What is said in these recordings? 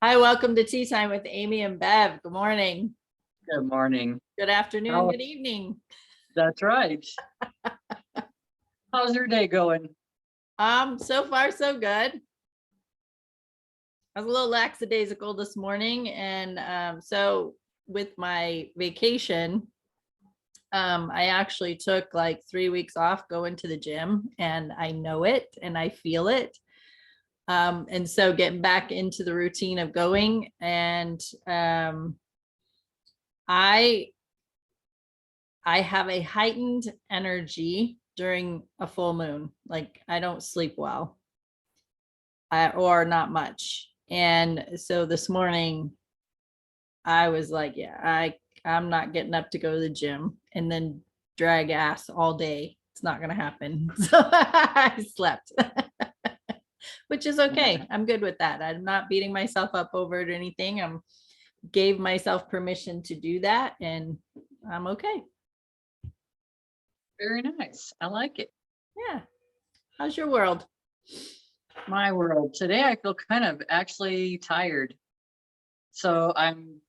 Hi, welcome to Tea Time with Amie and Bev. Good morning, Good morning. good afternoon, Oh, good evening. that's right. How's your day going? So far so good. I was a little lackadaisical this morning, and so with my vacation, I actually took like 3 weeks off going to the gym, and I know it and I feel it. And so getting back into the routine of going, and I I have a heightened energy during a full moon. Like I don't sleep well, or not much. And so this morning I was like, yeah, I'm not getting up to go to the gym and then drag ass all day. It's not going to happen. So I slept, which is okay. I'm good with that. I'm not beating myself up over it or anything. I'm gave myself permission to do that, and I'm okay. Very nice. I like it. Yeah. How's your world? My world. Today I feel kind of actually tired. So I'm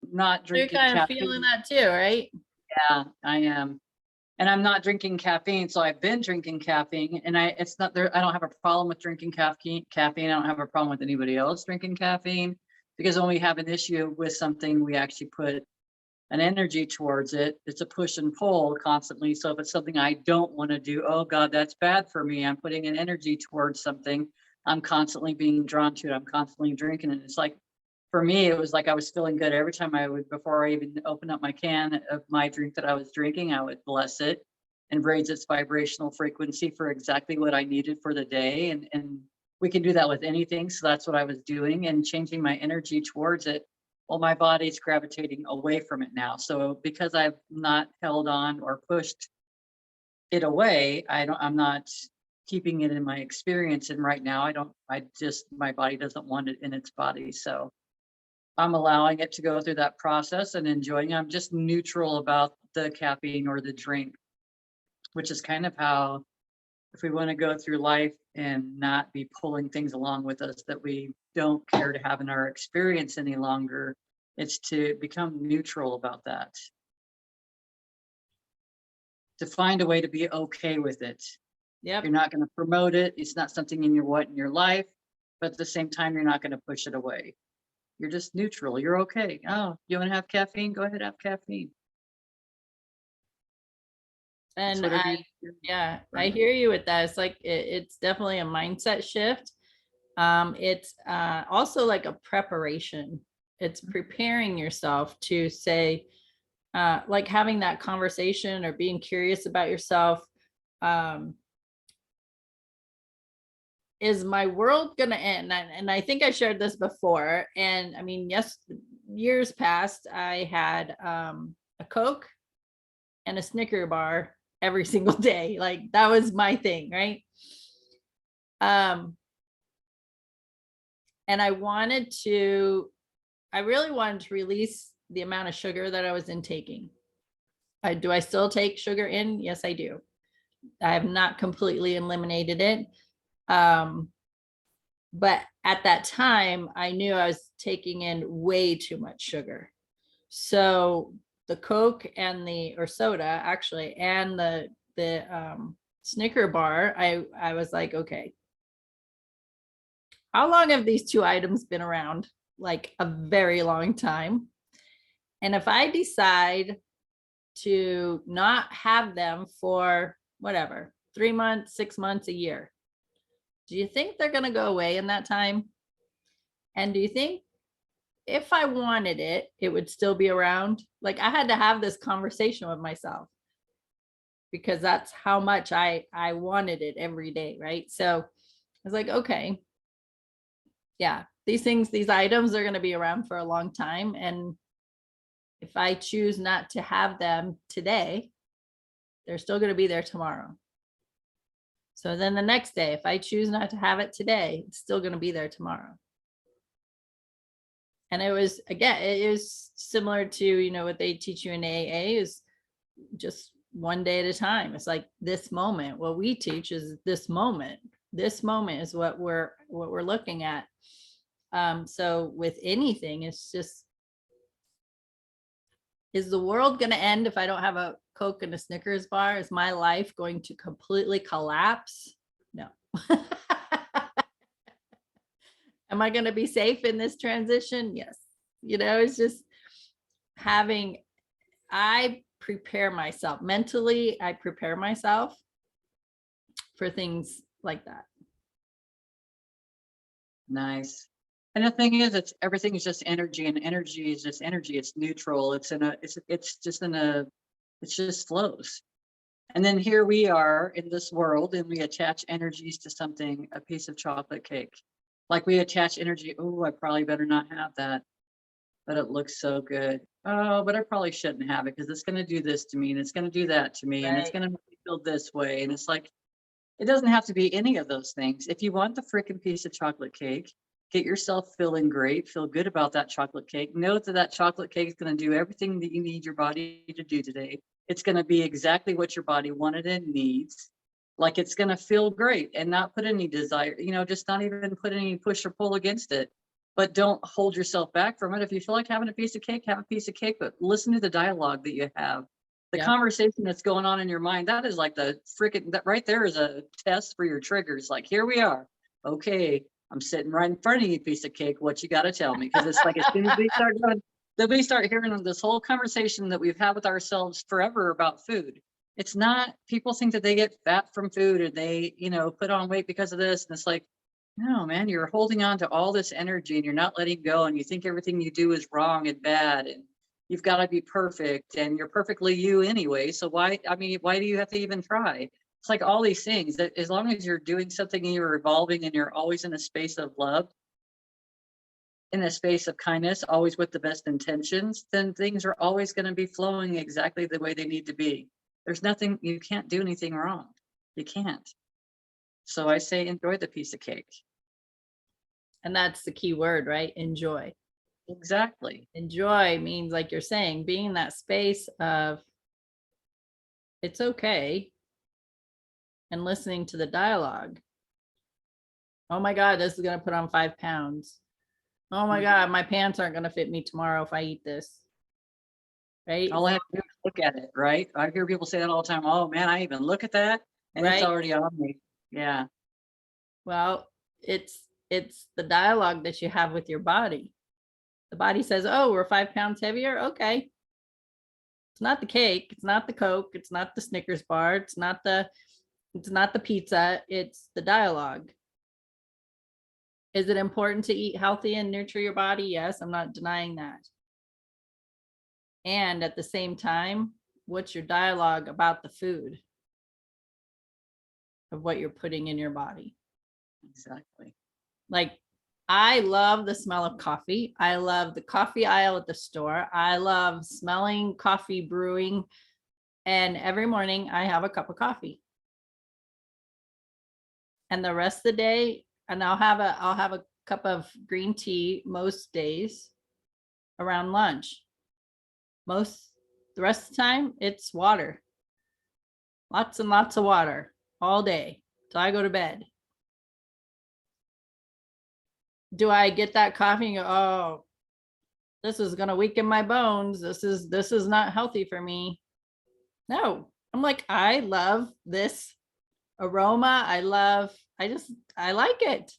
not You're drinking kind of feeling caffeine. that too, right? Yeah, I am. And I'm not drinking caffeine. So I've been drinking caffeine and it's not there. I don't have a problem with drinking caffeine. I don't have a problem with anybody else drinking caffeine because when we have an issue with something, we actually put an energy towards it. It's a push and pull constantly. So if it's something I don't want to do, oh God, that's bad for me. I'm putting an energy towards something. I'm constantly being drawn to it. I'm constantly drinking it. It's like for me, it was like I was feeling good every time I would, before I even open up my can of my drink that I was drinking, I would bless it and raise its vibrational frequency for exactly what I needed for the day. And we can do that with anything. So that's what I was doing and changing my energy towards it. Well, my body's gravitating away from it now. So because I've not held on or pushed it away, I'm not keeping it in my experience. And right now my body doesn't want it in its body. So I'm allowing it to go through that process and enjoying. I'm just neutral about the caffeine or the drink, which is kind of how, if we want to go through life and not be pulling things along with us that we don't care to have in our experience any longer, it's to become neutral about that, to find a way to be okay with it. Yep. You're not going to promote it. It's not something in your life, but at the same time, you're not going to push it away. You're just neutral. You're okay. Oh, you want to have caffeine? Go ahead, have caffeine. It's And whatever I, you do. yeah, I Right. hear you with that. It's like it's definitely a mindset shift. It's also like a preparation. It's preparing yourself to say, like having that conversation or being curious about yourself. Um, is my world gonna end? And I think I shared this before. And I mean, yes, years past, I had a Coke and a Snicker bar every single day. Like that was my thing, right? Um, and I really wanted to release the amount of sugar that I was intaking. Do I still take sugar in? Yes, I do. I have not completely eliminated it. Um, but at that time, I knew I was taking in way too much sugar. So the Coke and or soda actually, and the Snicker bar, I was like, okay, how long have these two items been around? Like a very long time. And if I decide to not have them for whatever, 3 months, 6 months, a year, do you think they're going to go away in that time? And do you think if I wanted it, it would still be around? Like I had to have this conversation with myself because that's how much I wanted it every day, right? So I was like, okay, yeah, these items are going to be around for a long time, and if I choose not to have them today, they're still going to be there tomorrow. So then the next day, if I choose not to have it today, it's still going to be there tomorrow. And it was, again, it is similar to, what they teach you in AA is just one day at a time. It's like this moment. What we teach is this moment. This moment is what we're looking at. So with anything, it's just, is the world going to end if I don't have a Coke and a Snickers bar? Is my life going to completely collapse? No. Am I going to be safe in this transition? Yes. It's just I prepare myself mentally. I prepare myself for things like that. Nice. And the thing is, everything is just energy, and energy is just energy. It's neutral. It just flows. And then here we are in this world, and we attach energies to something, a piece of chocolate cake. Like we attach energy. Oh, I probably better not have that, but it looks so good. Oh, but I probably shouldn't have it because it's going to do this to me, and it's going to do that to me, and it's going to make me feel this way. And it's like, it doesn't have to be any of those things. If you want the freaking piece of chocolate cake, get yourself feeling great, feel good about that chocolate cake. Know that chocolate cake is going to do everything that you need your body to do today. It's going to be exactly what your body wanted and needs. Like, it's going to feel great, and not put any desire, just not even put any push or pull against it. But don't hold yourself back from it. If you feel like having a piece of cake, have a piece of cake, but listen to the dialogue that you have. The conversation that's going on in your mind, that is like that right there is a test for your triggers. Like, here we are. Okay, I'm sitting right in front of you, piece of cake. What you got to tell me? Because it's like, as soon as we start hearing this whole conversation that we've had with ourselves forever about food. It's not, people think that they get fat from food, or they, put on weight because of this. And it's like, no, man, you're holding on to all this energy and you're not letting go. And you think everything you do is wrong and bad. And you've got to be perfect, and you're perfectly you anyway. So why do you have to even try? It's like all these things that, as long as you're doing something and you're evolving and you're always in a space of love, in a space of kindness, always with the best intentions, then things are always going to be flowing exactly the way they need to be. You can't do anything wrong. You can't. So I say, enjoy the piece of cake. And that's the key word, right? Enjoy. Exactly. Enjoy means, like you're saying, being in that space of it's okay, and listening to the dialogue. Oh my God, this is going to put on 5 pounds. Oh my God, my pants aren't going to fit me tomorrow if I eat this. Right? All I have to do is look at it, right? I hear people say that all the time. Oh man, I even look at that and it's already on me. Yeah. Well, it's the dialogue that you have with your body. The body says, oh, we're 5 pounds heavier. Okay. It's not the cake. It's not the Coke. It's not the Snickers bar. It's not the pizza. It's the dialogue. Is it important to eat healthy and nurture your body? Yes, I'm not denying that. And at the same time, what's your dialogue about the food, of what you're putting in your body? Exactly. Like, I love the smell of coffee. I love the coffee aisle at the store. I love smelling coffee brewing. And every morning I have a cup of coffee. And the rest of the day, and I'll have a cup of green tea most days around lunch. The rest of the time, it's water. Lots and lots of water all day till I go to bed. Do I get that coffee and go, oh, this is going to weaken my bones. This is not healthy for me? No. I'm like, I love this aroma. I like it.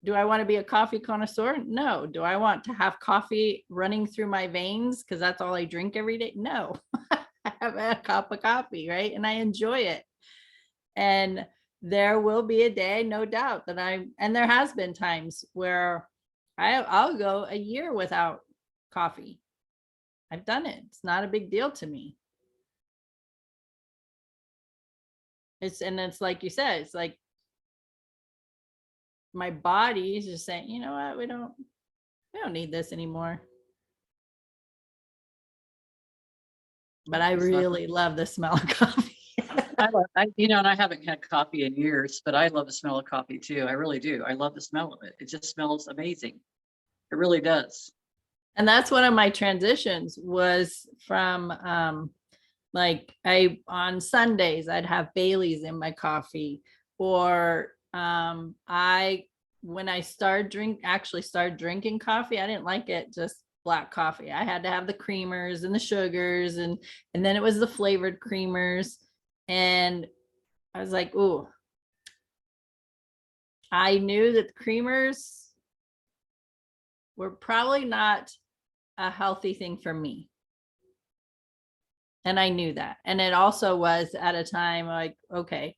Do I want to be a coffee connoisseur? No. Do I want to have coffee running through my veins because that's all I drink every day? No. I have a cup of coffee, right? And I enjoy it. And there will be a day, no doubt, and there has been times where I'll go a year without coffee. I've done it. It's not a big deal to me. It's like you said, it's like my body is just saying, you know what, we don't need this anymore. But I really love the smell of coffee. And I haven't had coffee in years, but I love the smell of coffee too. I really do. I love the smell of it. It just smells amazing. It really does. And that's one of my transitions was from, on Sundays, I'd have Bailey's in my coffee, or I when I actually started drinking coffee, I didn't like it just black coffee. I had to have the creamers and the sugars, and then it was the flavored creamers. And I was like, ooh, I knew that the creamers were probably not a healthy thing for me. And I knew that. And it also was at a time like, okay,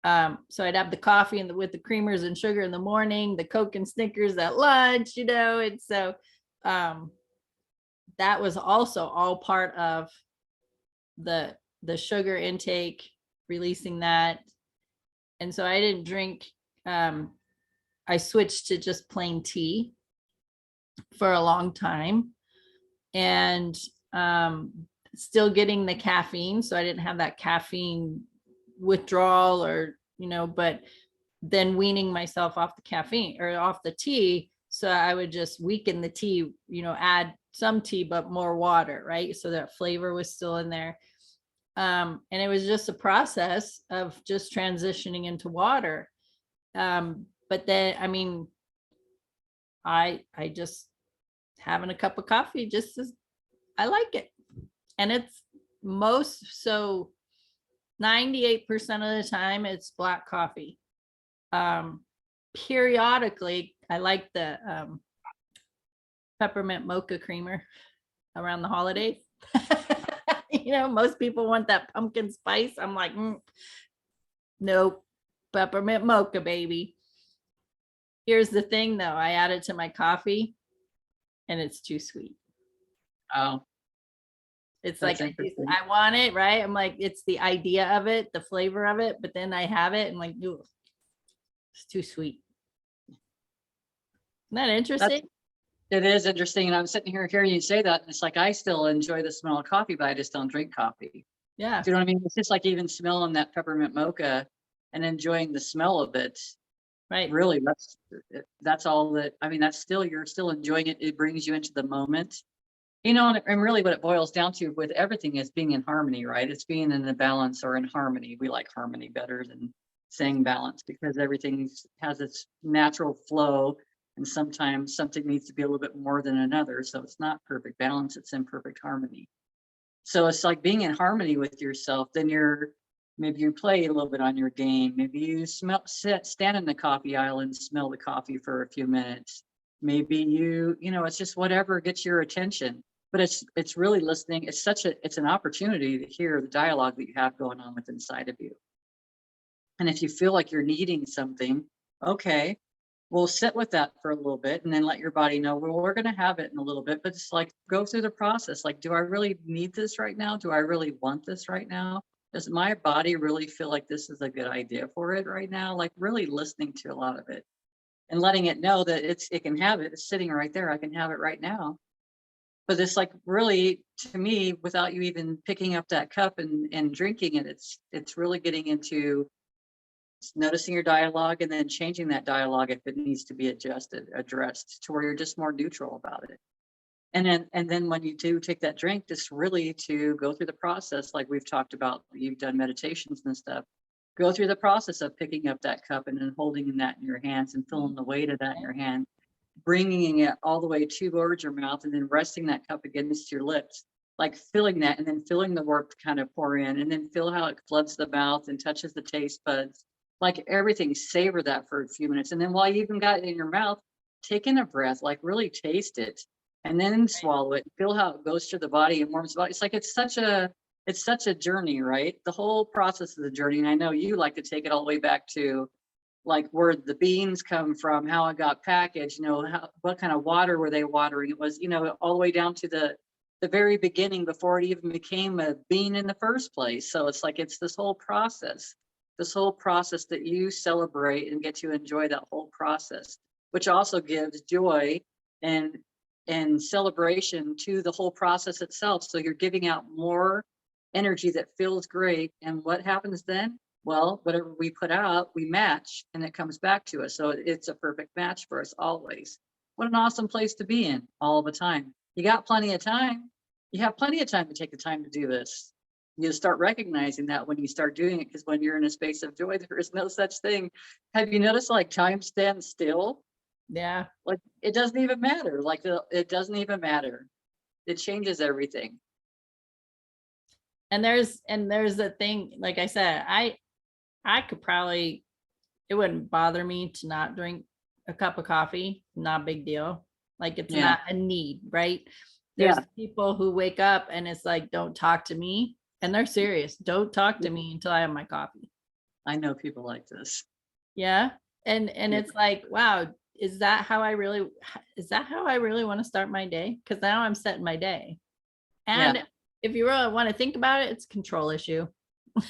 so I'd have the coffee with the creamers and sugar in the morning, the Coke and Snickers at lunch, and so that was also all part of the sugar intake, releasing that. And so I didn't drink. I switched to just plain tea for a long time, and still getting the caffeine. So I didn't have that caffeine withdrawal, or but then weaning myself off the caffeine or off the tea. So I would just weaken the tea, add some tea but more water, right? So that flavor was still in there. And it was just a process of just transitioning into water. But then, I mean, I just having a cup of coffee just as I like it. And it's 98% of the time it's black coffee. Periodically, I like the peppermint mocha creamer around the holidays. Most people want that pumpkin spice. I'm like, nope, peppermint mocha, baby. Here's the thing though, I add it to my coffee and it's too sweet. Oh, it's like, I want it, right? I'm like, it's the idea of it, the flavor of it, but then I have it and like, it's too sweet. Isn't that interesting? It is interesting. And I'm sitting here hearing you say that. And it's like, I still enjoy the smell of coffee, but I just don't drink coffee. Yeah. Do you know what I mean? It's just like even smelling that peppermint mocha and enjoying the smell of it. Right. Really, that's all that, I mean, you're still enjoying it. It brings you into the moment, and really what it boils down to with everything is being in harmony, right? It's being in the balance or in harmony. We like harmony better than saying balance because everything has its natural flow. And sometimes something needs to be a little bit more than another. So it's not perfect balance, it's in perfect harmony. So it's like being in harmony with yourself. Then maybe you play a little bit on your game. Maybe you stand in the coffee aisle and smell the coffee for a few minutes. Maybe it's just whatever gets your attention. But it's really listening. It's an opportunity to hear the dialogue that you have going on with inside of you. And if you feel like you're needing something, okay, we'll sit with that for a little bit and then let your body know, well, we're going to have it in a little bit, but it's like, go through the process. Like, do I really need this right now? Do I really want this right now? Does my body really feel like this is a good idea for it right now? Like really listening to a lot of it and letting it know that it can have it. It's sitting right there. I can have it right now. But it's like really, to me, without you even picking up that cup and drinking it, it's really getting into noticing your dialogue and then changing that dialogue if it needs to be addressed to where you're just more neutral about it. And then when you do take that drink, just really to go through the process, like we've talked about, you've done meditations and stuff, go through the process of picking up that cup and then holding that in your hands and feeling the weight of that in your hand, bringing it all the way towards your mouth and then resting that cup against your lips, like feeling that and then feeling the warmth kind of pour in and then feel how it floods the mouth and touches the taste buds. Like everything, savor that for a few minutes. And then while you even got it in your mouth, take in a breath, like really taste it and then swallow it. Feel how it goes through the body and warms the body. It's like, it's such a journey, right? The whole process of the journey. And I know you like to take it all the way back to like where the beans come from, how it got packaged, what kind of water were they watering? It was, all the way down to the very beginning before it even became a bean in the first place. So it's like, it's this whole process that you celebrate and get to enjoy that whole process, which also gives joy and celebration to the whole process itself. So you're giving out more energy that feels great. And what happens then? Well, whatever we put out, we match and it comes back to us. So it's a perfect match for us always. What an awesome place to be in all the time. You got plenty of time. You have plenty of time to take the time to do this. You start recognizing that when you start doing it, because when you're in a space of joy, there is no such thing. Have you noticed like time stands still? Yeah. Like it doesn't even matter. Like it doesn't even matter. It changes everything. And there's a thing, like I said, I could probably, it wouldn't bother me to not drink a cup of coffee, not a big deal. Like it's Yeah. not a need, right? There's Yeah. people who wake up and it's like, don't talk to me. And they're serious. Don't talk to me until I have my coffee. I know people like this. Yeah. And Yeah. it's like, wow, is that how I really want to start my day? Because now I'm setting my day. Yeah, And if you really want to think about it, it's a control issue.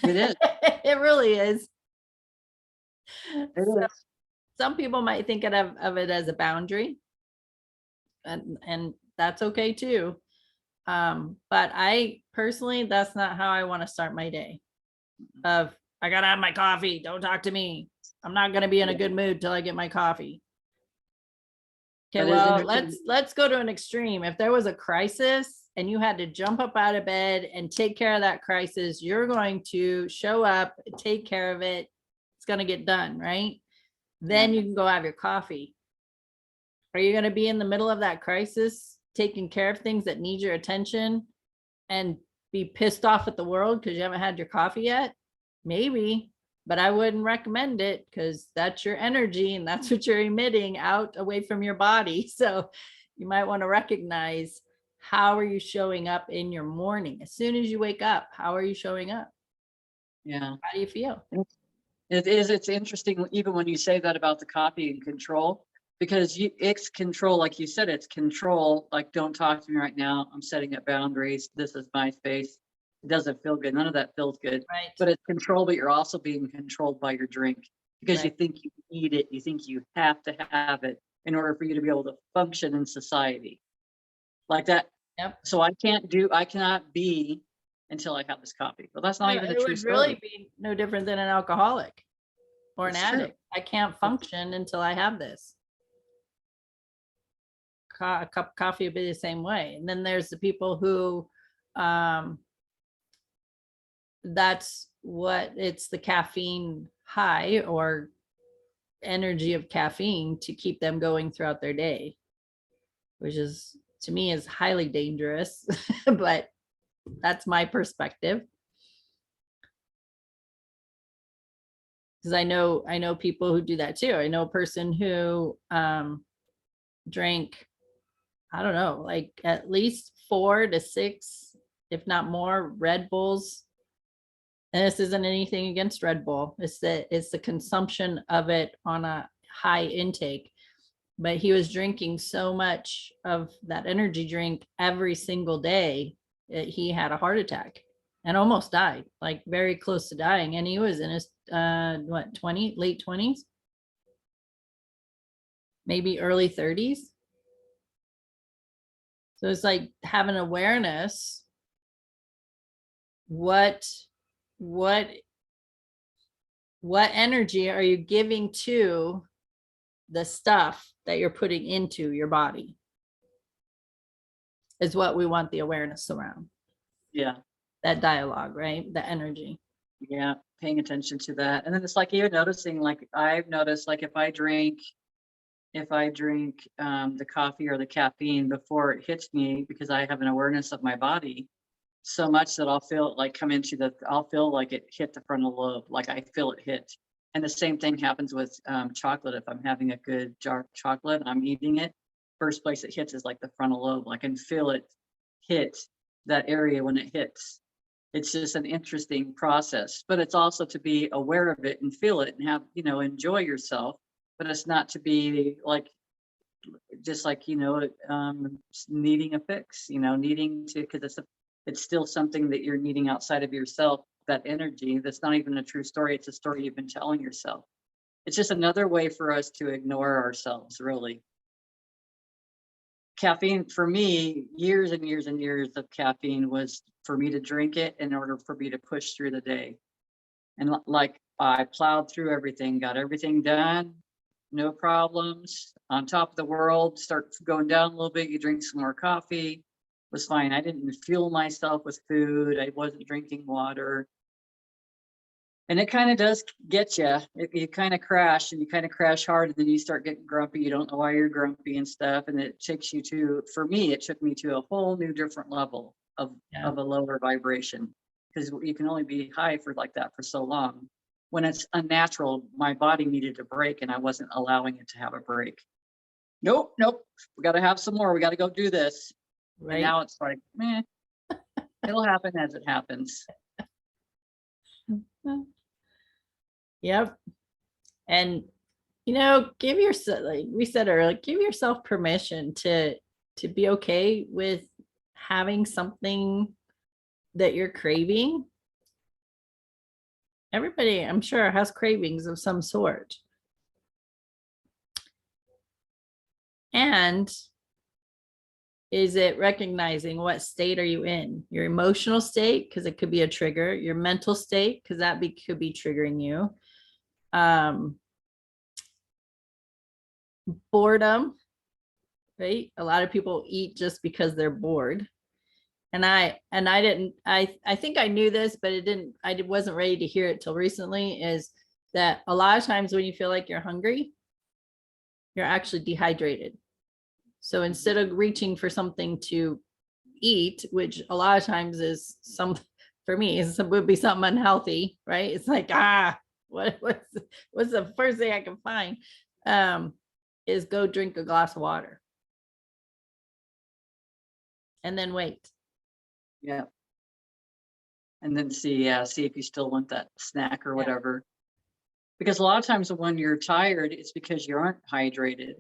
it is. It really is. It So is. some people might think of it as a boundary, and that's okay too. But I personally, that's not how I want to start my day. Of I gotta have my coffee. Don't talk to me. I'm not gonna be in a Yeah. good mood till I get my coffee. Okay, That is well, interesting. let's go to an extreme. If there was a crisis and you had to jump up out of bed and take care of that crisis, you're going to show up, take care of it. It's going to get done, right? Then Yeah. you can go have your coffee. Are you going to be in the middle of that crisis, taking care of things that need your attention and be pissed off at the world because you haven't had your coffee yet? Maybe, but I wouldn't recommend it because that's your energy and that's what you're emitting out away from your body. So you might want to recognize, how are you showing up in your morning? As soon as you wake up, how are you showing up? Yeah. How do you feel? It is. It's interesting, even when you say that about the copy and control, because it's control, like you said, it's control. Like, don't talk to me right now. I'm setting up boundaries. This is my space. It doesn't feel good. None of that feels good. Right. But it's control, but you're also being controlled by your drink because you Right. think you need it. You think you have to have it in order for you to be able to function in society like that. Yep. So I cannot be until I have this coffee. Well, that's not even a It true would really story. be no different than an alcoholic or an It's true. addict. I can't function until I have this. A cup of coffee would be the same way. And then there's the people who, um, that's what it's the caffeine high or energy of caffeine to keep them going throughout their day, which is to me is highly dangerous, but that's my perspective. Because I know people who do that too. I know a person who drank, I don't know, like at least 4 to 6, if not more, Red Bulls. And this isn't anything against Red Bull. It's the consumption of it on a high intake. But he was drinking so much of that energy drink every single day that he had a heart attack and almost died, like very close to dying. And he was in his late 20s, maybe early 30s. So it's like having awareness. What what energy are you giving to the stuff that you're putting into your body is what we want the awareness around. Yeah. That dialogue, right? The energy. Yeah. Paying attention to that. And then it's like you're noticing, like I've noticed, like if I drink the coffee or the caffeine before it hits me, because I have an awareness of my body so much that I'll feel it like I'll feel like it hit the frontal lobe, like I feel it hit. And the same thing happens with chocolate. If I'm having a good jar of chocolate and I'm eating it, first place it hits is like the frontal lobe. I can feel it hit that area when it hits. It's just an interesting process, but it's also to be aware of it and feel it and have, enjoy yourself. But it's not to be like, just like, needing a fix, needing to, because it's still something that you're needing outside of yourself, that energy. That's not even a true story. It's a story you've been telling yourself. It's just another way for us to ignore ourselves, really. Caffeine, for me, years and years and years of caffeine was for me to drink it in order for me to push through the day. And like I plowed through everything, got everything done, no problems, on top of the world. Start going down a little bit, you drink some more coffee, was fine. I didn't fuel myself with food. I wasn't drinking water. And it kind of does get you. You kind of crash, and you kind of crash hard, and then you start getting grumpy. You don't know why you're grumpy and stuff. And it takes you to, for me, it took me to a whole new different level of Yeah. a lower vibration, because you can only be high for like that for so long. When it's unnatural, my body needed a break, and I wasn't allowing it to have a break. Nope, nope. We got to have some more. We got to go do this. And Right. now it's like, it'll happen as it happens. Yep. And give yourself, like we said earlier, give yourself permission to be okay with having something that you're craving. Everybody, I'm sure, has cravings of some sort. And is it recognizing what state are you in? Your emotional state, because it could be a trigger, your mental state, because that could be triggering you. Boredom, right? A lot of people eat just because they're bored. And I think I knew this, but I wasn't ready to hear it till recently, is that a lot of times when you feel like you're hungry, you're actually dehydrated. So instead of reaching for something to eat, which a lot of times is for me, would be something unhealthy, right? It's like, what's the first thing I can find? Is go drink a glass of water. And then wait. Yeah. And then see if you still want that snack or whatever. Because a lot of times when you're tired, it's because you aren't hydrated.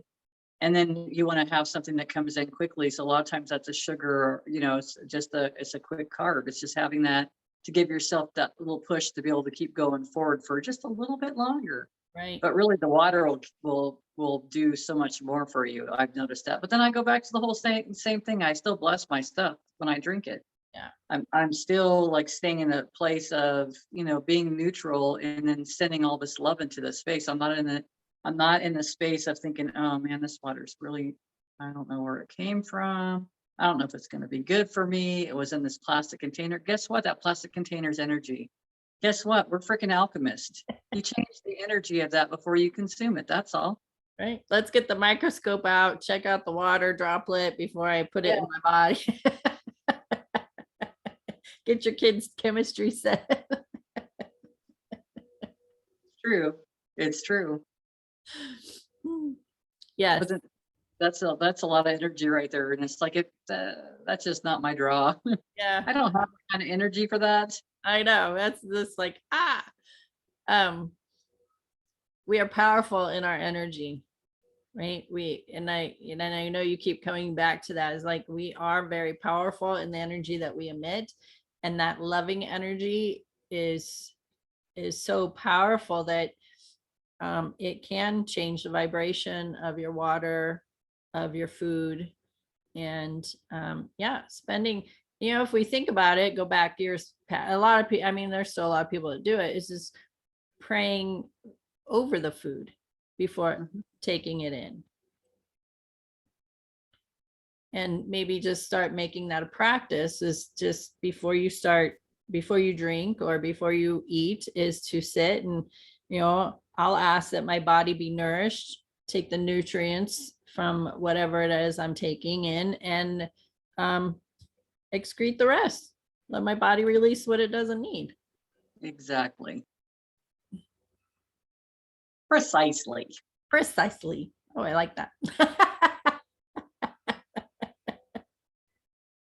And then you want to have something that comes in quickly. So a lot of times that's a sugar, it's just it's a quick carb. It's just having that to give yourself that little push to be able to keep going forward for just a little bit longer. Right. But really the water will do so much more for you. I've noticed that. But then I go back to the whole same thing. I still bless my stuff when I drink it. Yeah. I'm still like staying in a place of, being neutral and then sending all this love into the space. I'm not in the space of thinking, oh man, this water's really, I don't know where it came from. I don't know if it's going to be good for me. It was in this plastic container. Guess what? That plastic container is energy. Guess what? We're freaking alchemists. You change the energy of that before you consume it. That's all. Right. Let's get the microscope out, check out the water droplet before I put it in my body. Get your kids' chemistry set. True. It's true. Yes. But that's a lot of energy right there. And it's like, that's just not my draw. Yeah. I don't have the kind of energy for that. I know. That's just like, we are powerful in our energy, right? I know you keep coming back to that. Is like, we are very powerful in the energy that we emit. And that loving energy is so powerful that it can change the vibration of your water, of your food. And spending, if we think about it, go back years, a lot of people, there's still a lot of people that do it, is just praying over the food before taking it in. And maybe just start making that a practice, is just before you drink or before you eat, is to sit and, I'll ask that my body be nourished, take the nutrients from whatever it is I'm taking in, and excrete the rest. Let my body release what it doesn't need. Exactly. Precisely. Oh, I like that.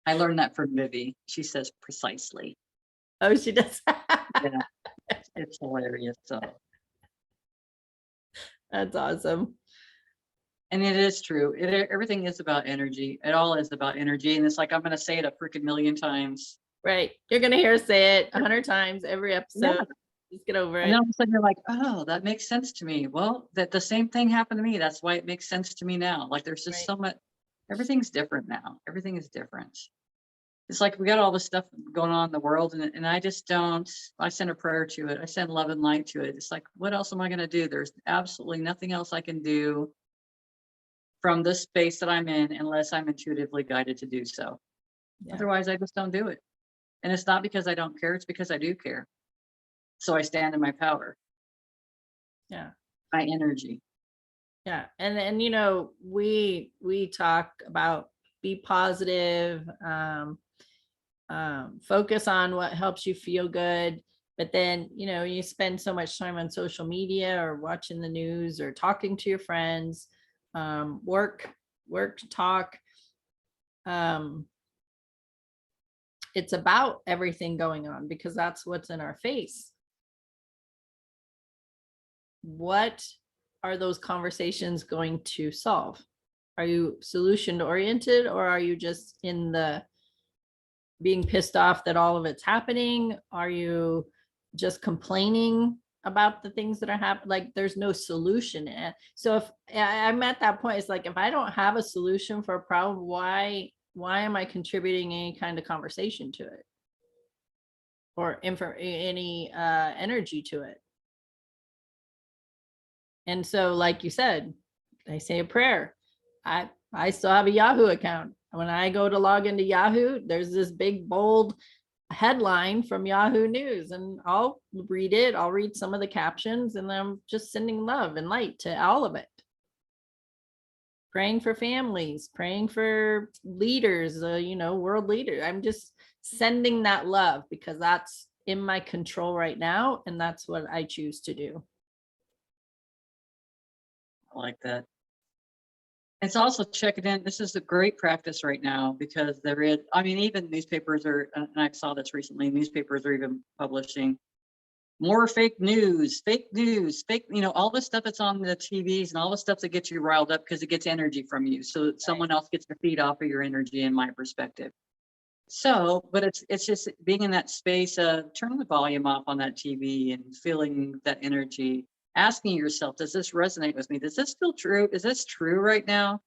I learned that from Vivi. She says precisely. Oh, she does. Yeah, it's hilarious. So that's awesome. And it is true. Everything is about energy. It all is about energy. And it's like, I'm going to say it a freaking million times. Right. You're going to hear us say it 100 times every episode. Yeah. Just get over it. And then all of a sudden you're like, oh, that makes sense to me. Well, that the same thing happened to me. That's why it makes sense to me now. Like, there's just so much, everything's different now. Everything is different. It's like, we got all this stuff going on in the world, and I just don't, I send a prayer to it. I send love and light to it. It's like, what else am I going to do? There's absolutely nothing else I can do from this space that I'm in, unless I'm intuitively guided to do so. Yeah. Otherwise, I just don't do it. And it's not because I don't care, it's because I do care. So I stand in my power, Yeah. my energy. Yeah. And we talk about be positive, focus on what helps you feel good. But then, you spend so much time on social media or watching the news or talking to your friends, work talk. It's about everything going on because that's what's in our face. What are those conversations going to solve? Are you solution oriented, or are you just in the being pissed off that all of it's happening? Are you just complaining about the things that are happening? Like there's no solution. So if I'm at that point, it's like, if I don't have a solution for a problem, why am I contributing any kind of conversation to it or any energy to it? And so, like you said, I say a prayer. I still have a Yahoo account. When I go to log into Yahoo, there's this big bold headline from Yahoo News, and I'll read it. I'll read some of the captions, and I'm just sending love and light to all of it. Praying for families, praying for leaders, world leaders. I'm just sending that love because that's in my control right now, and that's what I choose to do. I like that. It's also checking in. This is a great practice right now because even newspapers are, and I saw this recently, newspapers are even publishing more fake news, all the stuff that's on the TVs and all the stuff that gets you riled up because it gets energy from you. So that someone else gets to feed off of your energy, in my perspective. So, but it's just being in that space of turning the volume off on that TV and feeling that energy, asking yourself, does this resonate with me? Does this feel true? Is this true right now?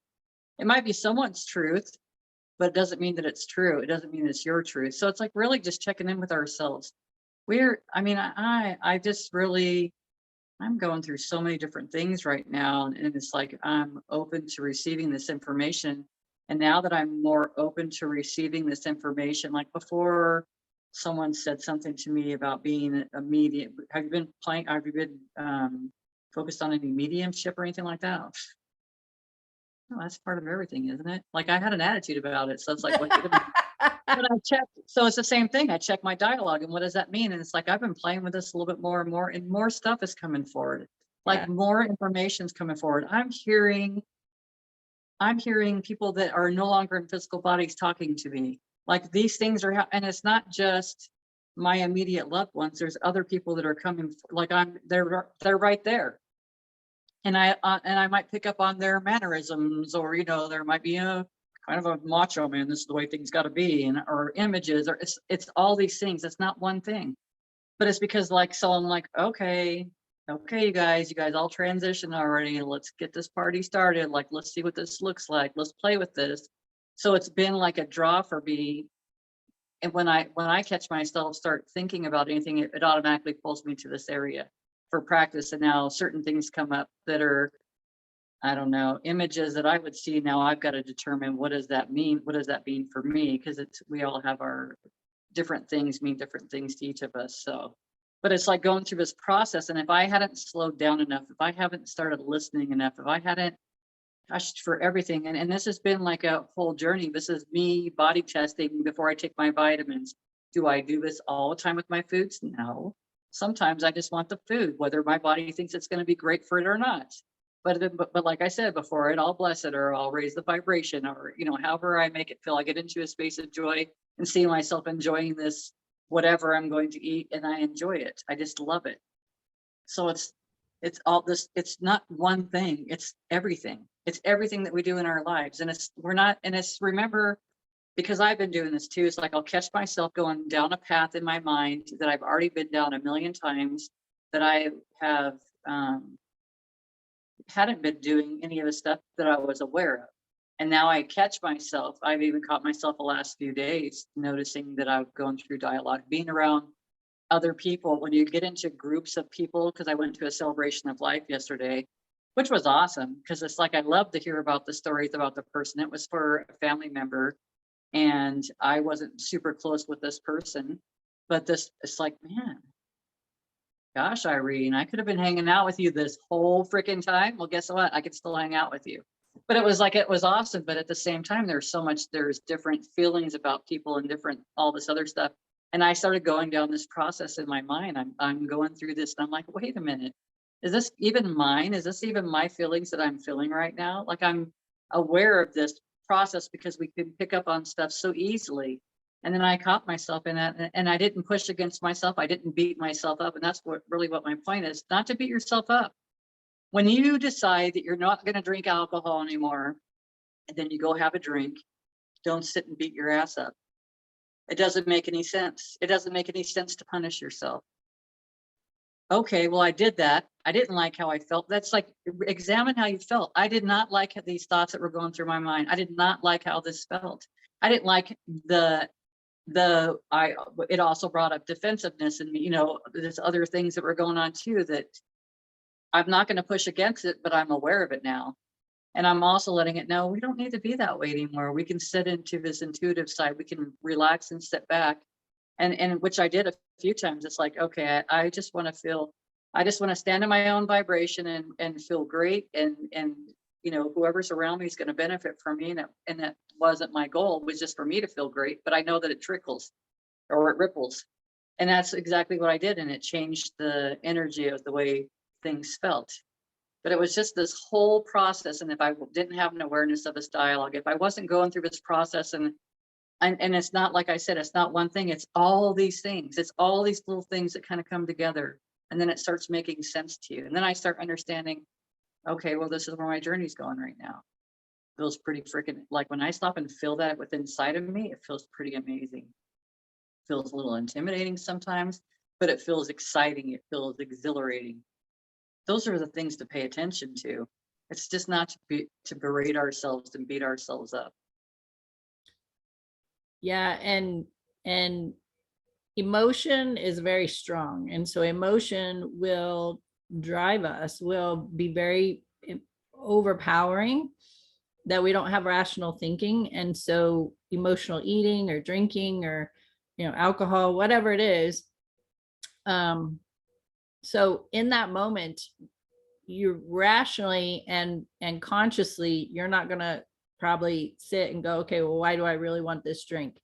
It might be someone's truth, but it doesn't mean that it's true. It doesn't mean it's your truth. So it's like really just checking in with ourselves. I just really, I'm going through so many different things right now. And it's like, I'm open to receiving this information. And now that I'm more open to receiving this information, like before someone said something to me about being a medium. Have you been focused on any mediumship or anything like that? Oh, that's part of everything, isn't it? Like I had an attitude about it. So it's like, wait a minute. But I checked. So it's the same thing. I check my dialogue and what does that mean? And it's like, I've been playing with this a little bit more and more, and more stuff is coming forward. Like Yeah. more information's coming forward. I'm hearing people that are no longer in physical bodies talking to me. Like these things are, and it's not just my immediate loved ones. There's other people that are coming. Like they're right there. And I might pick up on their mannerisms, or there might be a kind of a macho man. This is the way things got to be, or images, or it's all these things. It's not one thing, but it's because so I'm like, okay, you guys all transition already. Let's get this party started. Like, let's see what this looks like. Let's play with this. So it's been like a draw for me. And when I catch myself start thinking about anything, it automatically pulls me to this area for practice. And now certain things come up that are, I don't know, images that I would see. Now I've got to determine, what does that mean? What does that mean for me? Because we all have our different things mean different things to each of us. So, but it's like going through this process. And if I hadn't slowed down enough, if I haven't started listening enough, if I hadn't pushed for everything, and this has been like a whole journey. This is me body testing before I take my vitamins. Do I do this all the time with my foods? No. Sometimes I just want the food, whether my body thinks it's going to be great for it or not. But like I said before, I'll bless it, or I'll raise the vibration, or however I make it feel. I get into a space of joy and see myself enjoying this, whatever I'm going to eat, and I enjoy it. I just love it. So it's all this. It's not one thing. It's everything. It's everything that we do in our lives, and remember, because I've been doing this too. It's like I'll catch myself going down a path in my mind that I've already been down a million times, that I have hadn't been doing any of the stuff that I was aware of. And now I catch myself. I've even caught myself the last few days noticing that I've gone through dialogue, being around other people. When you get into groups of people, because I went to a celebration of life yesterday, which was awesome, because it's like I love to hear about the stories about the person. It was for a family member and I wasn't super close with this person, but it's like, man, gosh, Irene, I could have been hanging out with you this whole freaking time. Well, guess what? I could still hang out with you. But it was like, it was awesome. But at the same time, there's different feelings about people and different, all this other stuff. And I started going down this process in my mind. I'm going through this and I'm like, wait a minute, is this even mine? Is this even my feelings that I'm feeling right now? Like, I'm aware of this process because we can pick up on stuff so easily. And then I caught myself in that, and I didn't push against myself. I didn't beat myself up. And that's what my point is, not to beat yourself up. When you decide that you're not going to drink alcohol anymore, and then you go have a drink, don't sit and beat your ass up. It doesn't make any sense. It doesn't make any sense to punish yourself. Okay, well, I did that. I didn't like how I felt. That's like, examine how you felt. I did not like these thoughts that were going through my mind. I did not like how this felt. I didn't like it also brought up defensiveness, and there's other things that were going on too that I'm not going to push against it, but I'm aware of it now. And I'm also letting it know we don't need to be that way anymore. We can sit into this intuitive side. We can relax and sit back. And which I did a few times. It's like, okay, I just want to stand in my own vibration and feel great. And whoever's around me is going to benefit from me. And that wasn't my goal. It was just for me to feel great. But I know that it trickles or it ripples. And that's exactly what I did. And it changed the energy of the way things felt. But it was just this whole process. And if I didn't have an awareness of this dialogue, if I wasn't going through this process, and it's not, like I said, it's not one thing, it's all these things. It's all these little things that kind of come together. And then it starts making sense to you. And then I start understanding, okay, well, this is where my journey's going right now. It feels pretty freaking, like when I stop and feel that within inside of me, it feels pretty amazing. It feels a little intimidating sometimes, but it feels exciting. It feels exhilarating. Those are the things to pay attention to. It's just not to berate ourselves and beat ourselves up. Yeah, and emotion is very strong, and so emotion will drive us, will be very overpowering, that we don't have rational thinking. And so emotional eating or drinking or alcohol, whatever it is, so in that moment, you rationally and consciously, you're not going to probably sit and go, okay, well, why do I really want this drink?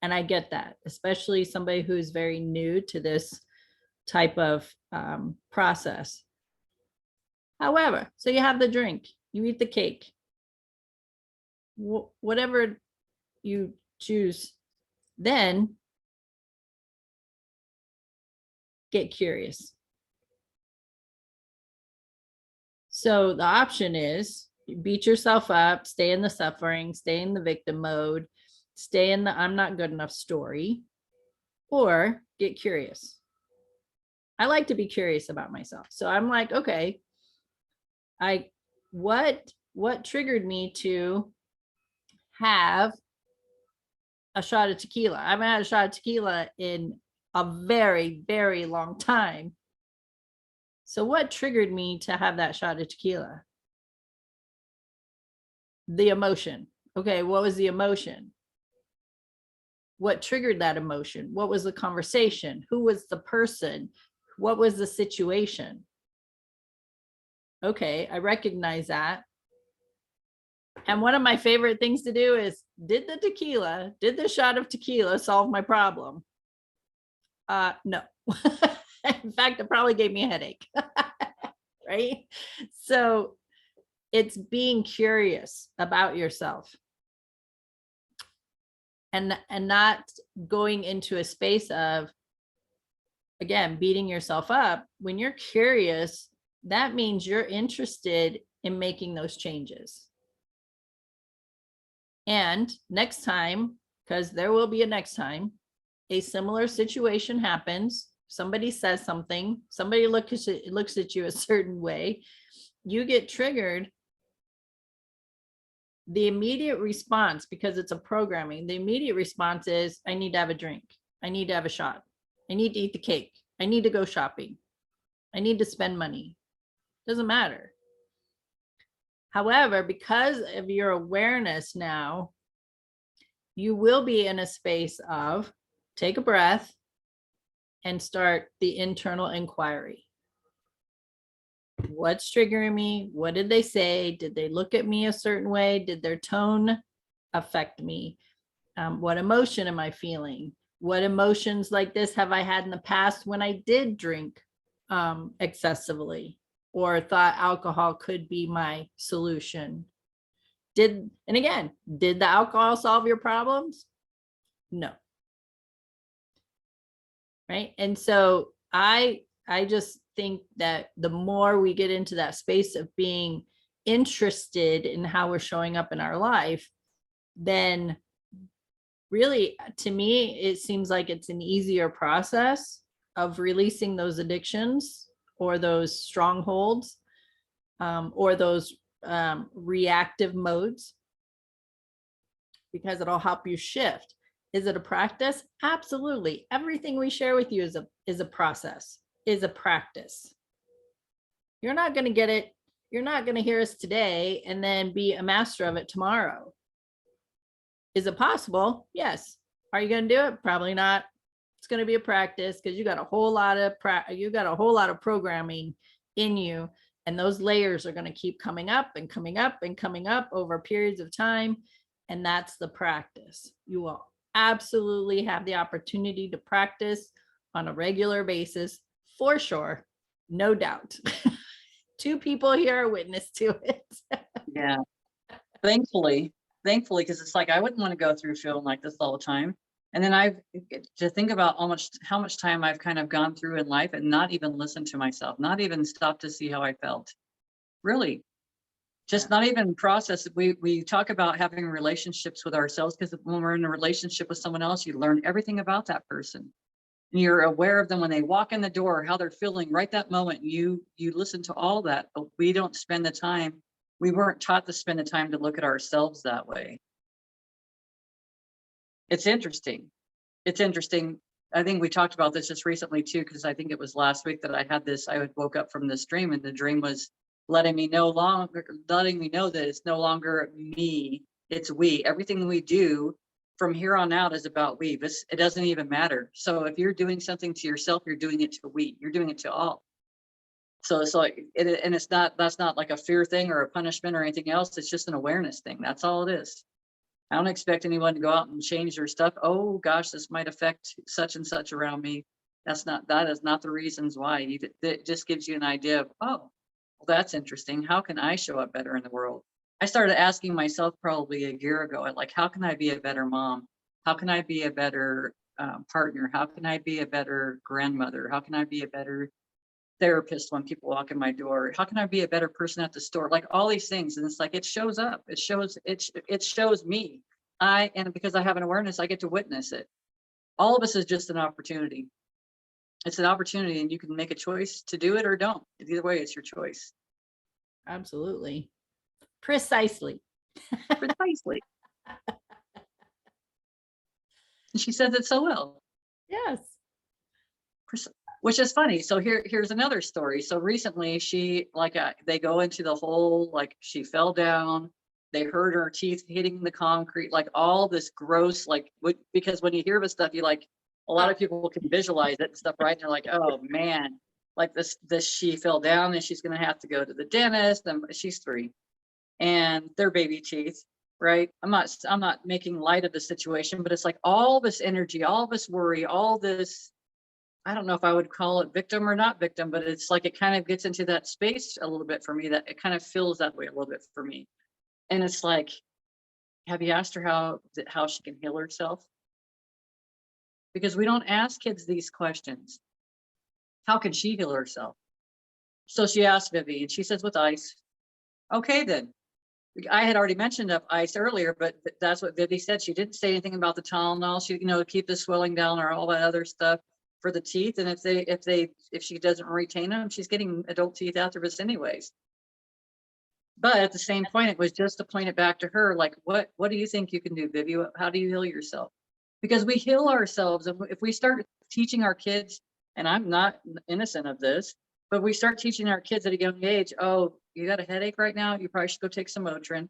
And I get that, especially somebody who's very new to this type of process. However, so you have the drink, you eat the cake, whatever you choose, then get curious. So the option is you beat yourself up, stay in the suffering, stay in the victim mode, stay in the I'm not good enough story, or get curious. I like to be curious about myself. So I'm like, okay, what triggered me to have a shot of tequila? I haven't had a shot of tequila in a very, very long time. So what triggered me to have that shot of tequila? The emotion. Okay, what was the emotion? What triggered that emotion? What was the conversation? Who was the person? What was the situation? Okay, I recognize that. And one of my favorite things to do is, did the shot of tequila solve my problem? No. In fact, it probably gave me a headache. Right? So it's being curious about yourself and not going into a space of, again, beating yourself up. When you're curious, that means you're interested in making those changes. And next time, because there will be a next time, a similar situation happens, somebody says something, somebody looks at you a certain way, you get triggered. The immediate response, because it's a programming, the immediate response is, I need to have a drink. I need to have a shot. I need to eat the cake. I need to go shopping. I need to spend money. Doesn't matter. However, because of your awareness now, you will be in a space of take a breath and start the internal inquiry. What's triggering me? What did they say? Did they look at me a certain way? Did their tone affect me? What emotion am I feeling? What emotions like this have I had in the past when I did drink excessively or thought alcohol could be my solution? Did the alcohol solve your problems? No. Right. And so I just think that the more we get into that space of being interested in how we're showing up in our life, then really, to me, it seems like it's an easier process of releasing those addictions or those strongholds or those reactive modes, because it'll help you shift. Is it a practice? Absolutely. Everything we share with you is a process, is a practice. You're not going to get it. You're not going to hear us today and then be a master of it tomorrow. Is it possible? Yes. Are you going to do it? Probably not. It's going to be a practice because you got a whole lot of programming in you, and those layers are going to keep coming up and coming up and coming up over periods of time, and that's the practice. You will absolutely have the opportunity to practice on a regular basis for sure, no doubt. 2 people here are witness to it. Yeah. Thankfully, because it's like I wouldn't want to go through feeling like this all the time. And then to think about how much time I've kind of gone through in life and not even listened to myself, not even stopped to see how I felt. Really, just not even process. We talk about having relationships with ourselves, because when we're in a relationship with someone else, you learn everything about that person. And you're aware of them when they walk in the door, how they're feeling right that moment. You listen to all that, but we don't spend the time. We weren't taught to spend the time to look at ourselves that way. It's interesting. I think we talked about this just recently too, because I think it was last week that I woke up from this dream, and the dream was letting me know that it's no longer me, it's we. Everything we do from here on out is about we. It doesn't even matter. So if you're doing something to yourself, you're doing it to we. You're doing it to all. So it's like, that's not like a fear thing or a punishment or anything else. It's just an awareness thing. That's all it is. I don't expect anyone to go out and change their stuff. Oh gosh, this might affect such and such around me. That is not the reasons why. It just gives you an idea of, oh, well, that's interesting. How can I show up better in the world? I started asking myself probably a year ago, like, how can I be a better mom? How can I be a better partner? How can I be a better grandmother? How can I be a better therapist when people walk in my door? How can I be a better person at the store? Like all these things. And it's like, it shows up. It shows me. And because I have an awareness, I get to witness it. All of us is just an opportunity. It's an opportunity, and you can make a choice to do it or don't. Either way, it's your choice. Absolutely. Precisely. Precisely. And she says it so well. Yes. Which is funny. So here's another story. So recently they go into the whole, like, she fell down, they heard her teeth hitting the concrete, like all this gross, because when you hear this stuff, a lot of people can visualize it and stuff, right? And they're like, oh man, like this, she fell down and she's going to have to go to the dentist, and she's 3 and they're baby teeth, right? I'm not making light of the situation, but it's like all this energy, all this worry, all this, I don't know if I would call it victim or not victim, but it's like it kind of gets into that space a little bit for me, that it kind of feels that way a little bit for me. And it's like, have you asked her how she can heal herself? Because we don't ask kids these questions. How can she heal herself? So she asked Vivi, and she says, with ice. Okay, then. I had already mentioned ice earlier, but that's what Vivi said. She didn't say anything about the Tylenol. She, keep the swelling down or all that other stuff for the teeth. And if she doesn't retain them, she's getting adult teeth after this anyways. But at the same point, it was just to point it back to her, like, what do you think you can do, Vivi? How do you heal yourself? Because we heal ourselves. If we start teaching our kids, and I'm not innocent of this, but we start teaching our kids at a young age, oh, you got a headache right now? You probably should go take some Motrin.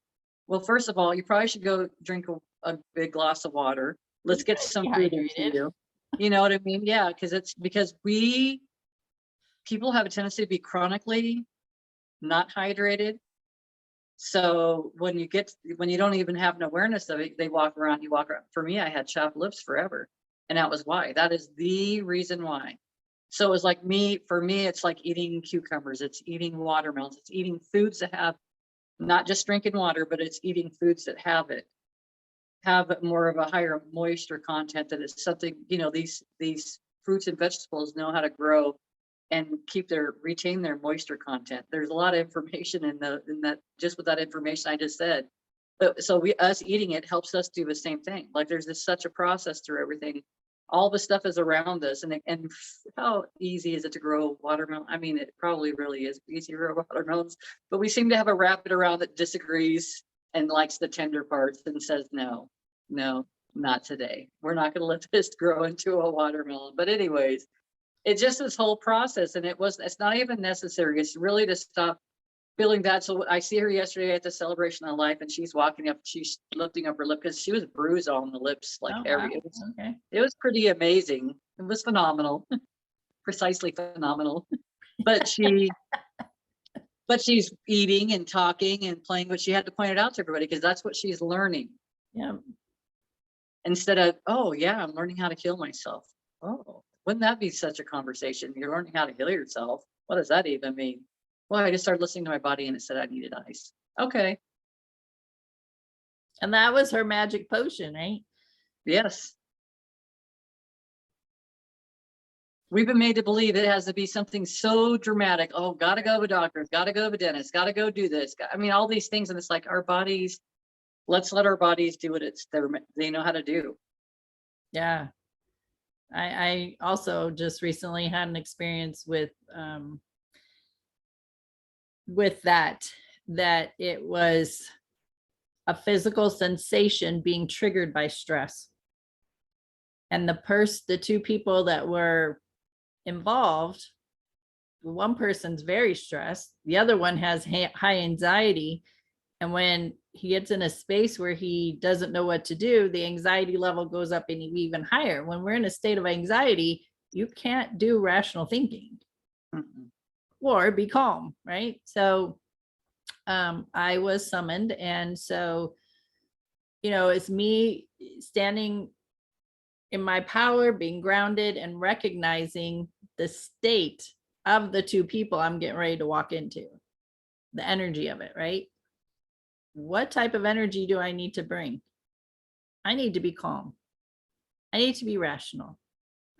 Well, first of all, you probably should go drink a big glass of water. Let's get some food into Dehydrated. you. You know what I mean? Yeah, because people have a tendency to be chronically not hydrated. So when you don't even have an awareness of it, you walk around. For me, I had chapped lips forever. And that was why. That is the reason why. So it was like for me, it's like eating cucumbers, it's eating watermelons, it's eating foods that have not just drinking water, but it's eating foods that have more of a higher moisture content. That is something, these fruits and vegetables know how to grow and retain their moisture content. There's a lot of information in that, just with that information I just said. But so us eating it helps us do the same thing. Like there's such a process through everything. All the stuff is around us, and how easy is it to grow watermelon? I mean, it probably really is easy to grow watermelons, but we seem to have a rabbit around that disagrees and likes the tender parts and says, no, not today. We're not going to let this grow into a watermelon. But anyways, it's just this whole process, and it's not even necessary. It's really to stop feeling that. So I see her yesterday at the celebration of life, and she's lifting up her lip because she was bruised on the lips, like Oh, wow. Okay. it was pretty amazing. It was phenomenal, precisely phenomenal. But she's eating and talking and playing, but she had to point it out to everybody because that's what she's learning. Yeah. Instead of, oh yeah, I'm learning how to heal myself. Oh, wouldn't that be such a conversation? You're learning how to heal yourself. What does that even mean? Well, I just started listening to my body and it said I needed ice. Okay. And that was her magic potion, right? Yes. We've been made to believe it has to be something so dramatic. Oh, gotta go to a doctor, gotta go to a dentist, gotta go do this. I mean, all these things. And it's like our bodies, let's let our bodies do what they know how to do. Yeah. I also just recently had an experience with that it was a physical sensation being triggered by stress. And the two people that were involved, one person's very stressed, the other one has high anxiety. And when he gets in a space where he doesn't know what to do, the anxiety level goes up and even higher. When we're in a state of anxiety, you can't do rational thinking or be calm, right? So I was summoned. And so, it's me standing in my power, being grounded and recognizing the state of the two people I'm getting ready to walk into, the energy of it, right? What type of energy do I need to bring? I need to be calm. I need to be rational.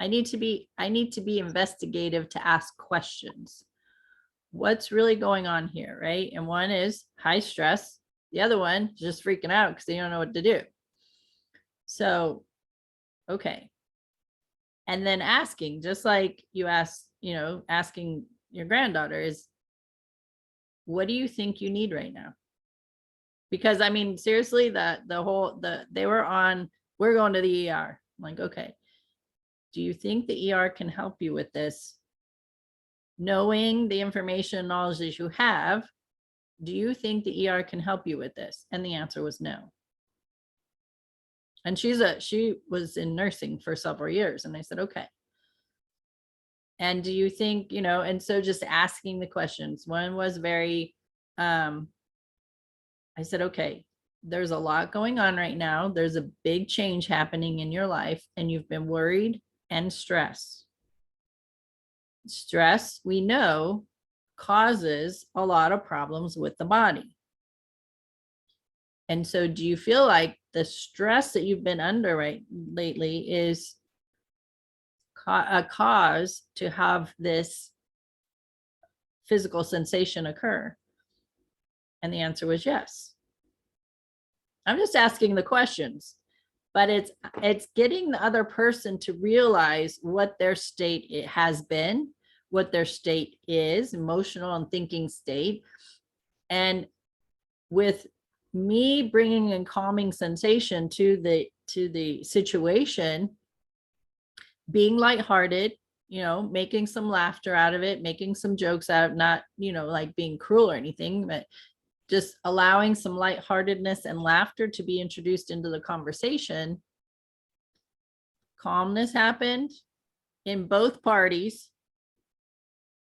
I need to be investigative, to ask questions. What's really going on here, right? And one is high stress. The other one is just freaking out because they don't know what to do. So, okay. And then asking, just like you asked, asking your granddaughter is, what do you think you need right now? Because I mean, seriously, they were on, we're going to the ER. I'm like, okay, do you think the ER can help you with this? Knowing the information and knowledge that you have, do you think the ER can help you with this? And the answer was no. And she was in nursing for several years. And I said, okay. And do you think, and so just asking the questions. One was very, I said, okay, there's a lot going on right now. There's a big change happening in your life, and you've been worried and stressed. Stress, we know, causes a lot of problems with the body. And so do you feel like the stress that you've been under lately is a cause to have this physical sensation occur? And the answer was yes. I'm just asking the questions, but it's getting the other person to realize what their state it has been, what their state is, emotional and thinking state. And with me bringing in calming sensation to the situation, being lighthearted, making some laughter out of it, making some jokes out of, not, like being cruel or anything, but just allowing some lightheartedness and laughter to be introduced into the conversation, calmness happened in both parties.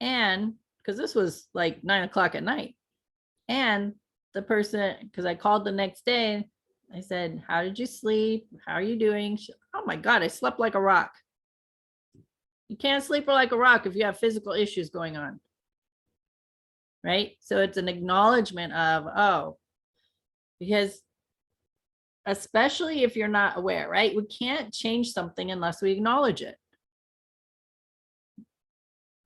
And because this was like 9 o'clock at night, and the person, because I called the next day, I said, how did you sleep? How are you doing? Oh my God, I slept like a rock. You can't sleep like a rock if you have physical issues going on. Right? So it's an acknowledgement of, oh, because especially if you're not aware, right? We can't change something unless we acknowledge it.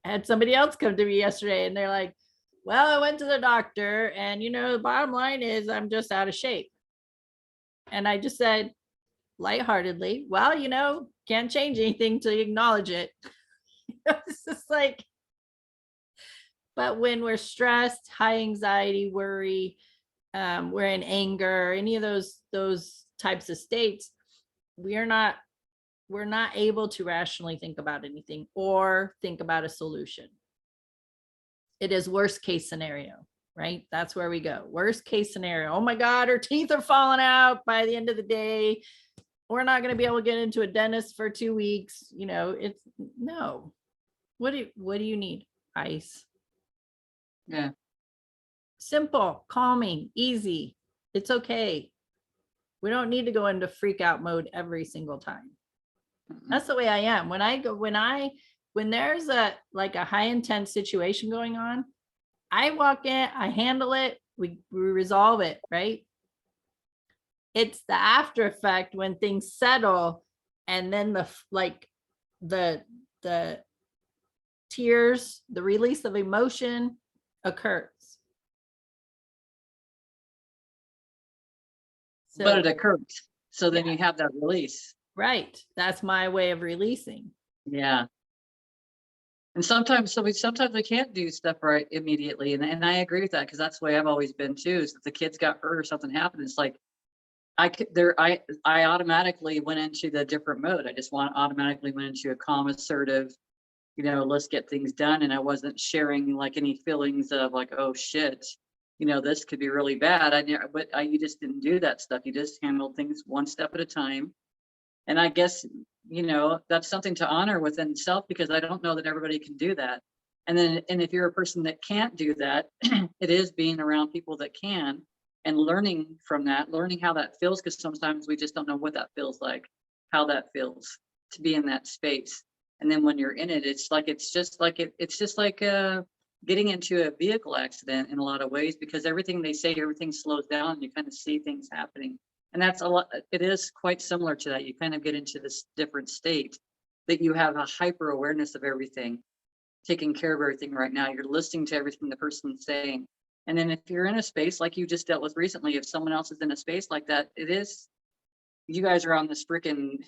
I had somebody else come to me yesterday and they're like, well, I went to the doctor and, the bottom line is I'm just out of shape. And I just said, lightheartedly, well, can't change anything till you acknowledge it. It's just like, but when we're stressed, high anxiety, worry, we're in anger, any of those types of states, we're not able to rationally think about anything or think about a solution. It is worst case scenario, right? That's where we go. Worst case scenario. Oh my God, her teeth are falling out by the end of the day. We're not going to be able to get into a dentist for 2 weeks. It's no. What do you need? Ice. Yeah. Simple, calming, easy. It's okay. We don't need to go into freak out mode every single time. That's the way I am. When there's a high intense situation going on, I walk in, I handle it, we resolve it, right? It's the after effect when things settle and then the tears, the release of emotion occurs. So, but it occurs. So then yeah. you have that release. Right. That's my way of releasing. Yeah. And sometimes we can't do stuff right immediately. And I agree with that, because that's the way I've always been too, is that the kids got hurt or something happened. It's like, I automatically went into the different mode. I just automatically went into a calm, assertive, let's get things done. And I wasn't sharing like any feelings of like, oh shit, this could be really bad. You just didn't do that stuff. You just handled things one step at a time. And I guess, that's something to honor within self, because I don't know that everybody can do that. And if you're a person that can't do that, it is being around people that can and learning from that, learning how that feels, because sometimes we just don't know what that feels like, how that feels to be in that space. And then when you're in it, it's just like getting into a vehicle accident in a lot of ways, because everything they say, everything slows down and you kind of see things happening. And that's a lot. It is quite similar to that. You kind of get into this different state that you have a hyper awareness of everything, taking care of everything right now. You're listening to everything the person's saying. And then if you're in a space like you just dealt with recently, if someone else is in a space like that, you guys are on this freaking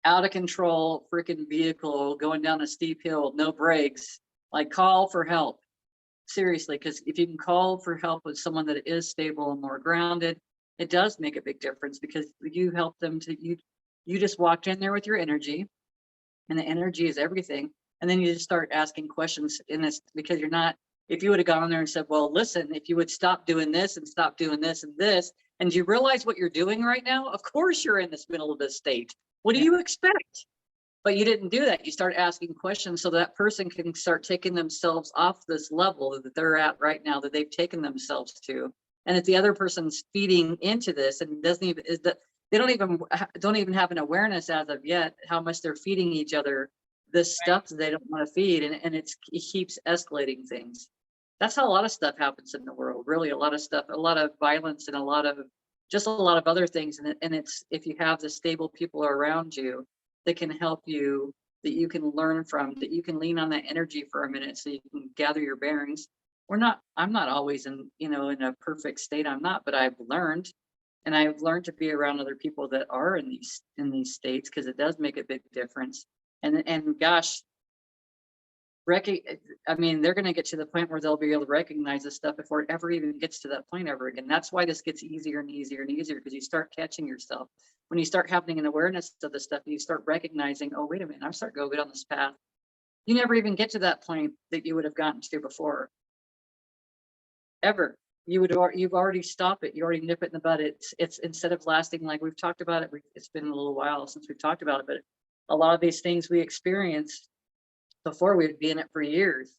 out of control freaking vehicle going down a steep hill, no brakes, like call for help. Seriously, because if you can call for help with someone that is stable and more grounded, it does make a big difference, because you help them you just walked in there with your energy, and the energy is everything. And then you just start asking questions in this, because if you would have gone in there and said, well, listen, if you would stop doing this and stop doing this and this, and you realize what you're doing right now, of course you're in this middle of this state. What do you expect? But you didn't do that. You start asking questions so that person can start taking themselves off this level that they're at right now, that they've taken themselves to. And if the other person's feeding into this and they don't even have an awareness as of yet how much they're feeding each other this stuff that they don't want to feed, and it keeps escalating things. That's how a lot of stuff happens in the world. Really, a lot of stuff, a lot of violence, and a lot of other things. And it's, if you have the stable people around you that can help you, that you can learn from, that you can lean on that energy for a minute so you can gather your bearings. I'm not always in a perfect state. I'm not, but I've learned to be around other people that are in these states, because it does make a big difference. And gosh, I mean, they're going to get to the point where they'll be able to recognize this stuff before it ever even gets to that point ever again. That's why this gets easier and easier and easier, because you start catching yourself. When you start having an awareness of the stuff, you start recognizing, oh, wait a minute, I'm starting to go down this path. You never even get to that point that you would have gotten to before. Ever. you've already stopped it. You already nip it in the bud. It's instead of lasting, like we've talked about it, it's been a little while since we've talked about it, but a lot of these things we experienced before, we'd be in it for years,